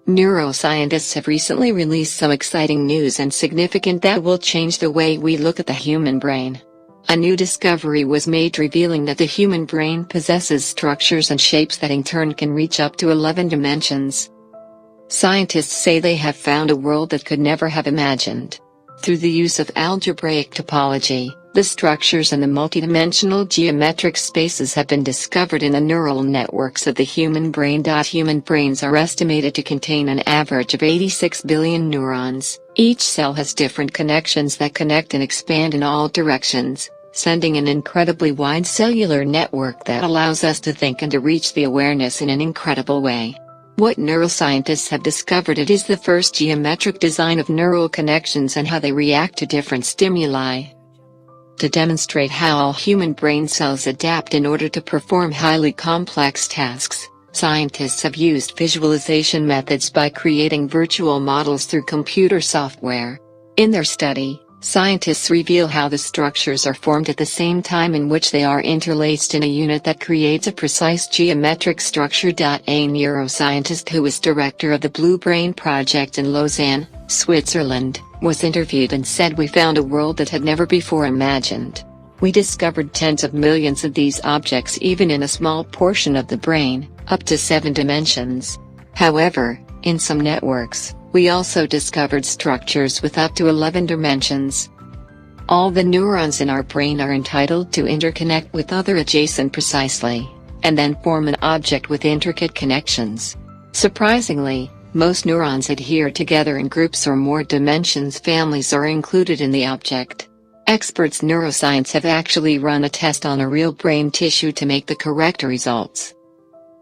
Neuroscientists have recently released some exciting news and significant that will change the way we look at the human brain. A new discovery was made revealing that the human brain possesses structures and shapes that in turn can reach up to 11 dimensions. Scientists say they have found a world that could never have imagined. Through the use of algebraic topology, the structures and the multidimensional geometric spaces have been discovered in the neural networks of the human brain. Human brains are estimated to contain an average of 86 billion neurons. Each cell has different connections that connect and expand in all directions, sending an incredibly wide cellular network that allows us to think and to reach the awareness in an incredible way. What neuroscientists have discovered it is the first geometric design of neural connections and how they react to different stimuli. To demonstrate how all human brain cells adapt in order to perform highly complex tasks, scientists have used visualization methods by creating virtual models through computer software. In their study, scientists reveal how the structures are formed at the same time in which they are interlaced in a unit that creates a precise geometric structure. A neuroscientist who is director of the Blue Brain Project in Lausanne, Switzerland, was interviewed and said, "We found a world that had never before imagined. We discovered tens of millions of these objects even in a small portion of the brain, up to 7 dimensions. However, in some networks, we also discovered structures with up to 11 dimensions. All the neurons in our brain are entitled to interconnect with other adjacent precisely, and then form an object with intricate connections. Surprisingly, most neurons adhere together in groups or more dimensions. Families are included in the object." Experts neuroscience have actually run a test on a real brain tissue to make the correct results.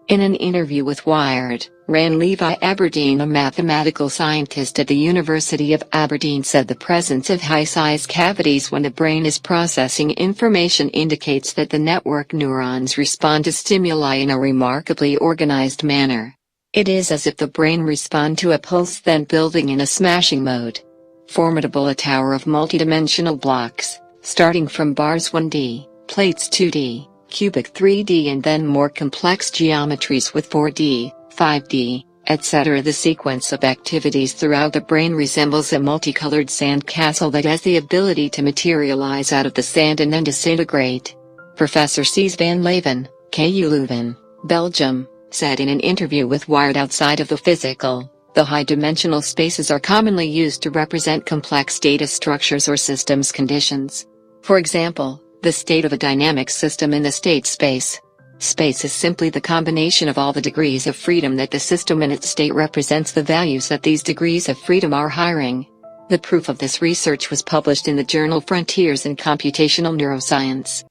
In an interview with Wired, Ran Levi Aberdeen, a mathematical scientist at the University of Aberdeen, said the presence of high-sized cavities when the brain is processing information indicates that the network neurons respond to stimuli in a remarkably organized manner. It is as if the brain respond to a pulse, then building in a smashing mode. Formidable, a tower of multidimensional blocks, starting from bars 1D, plates 2D, cubic 3D, and then more complex geometries with 4D, 5D, etc. The sequence of activities throughout the brain resembles a multicolored sand castle that has the ability to materialize out of the sand and then disintegrate. Professor Cees van Leven, KU Leuven, Belgium, said in an interview with Wired, outside of the physical, the high-dimensional spaces are commonly used to represent complex data structures or systems conditions. For example, the state of a dynamic system in the state space. Space is simply the combination of all the degrees of freedom that the system in its state represents, the values that these degrees of freedom are hiring. The proof of this research was published in the journal Frontiers in Computational Neuroscience.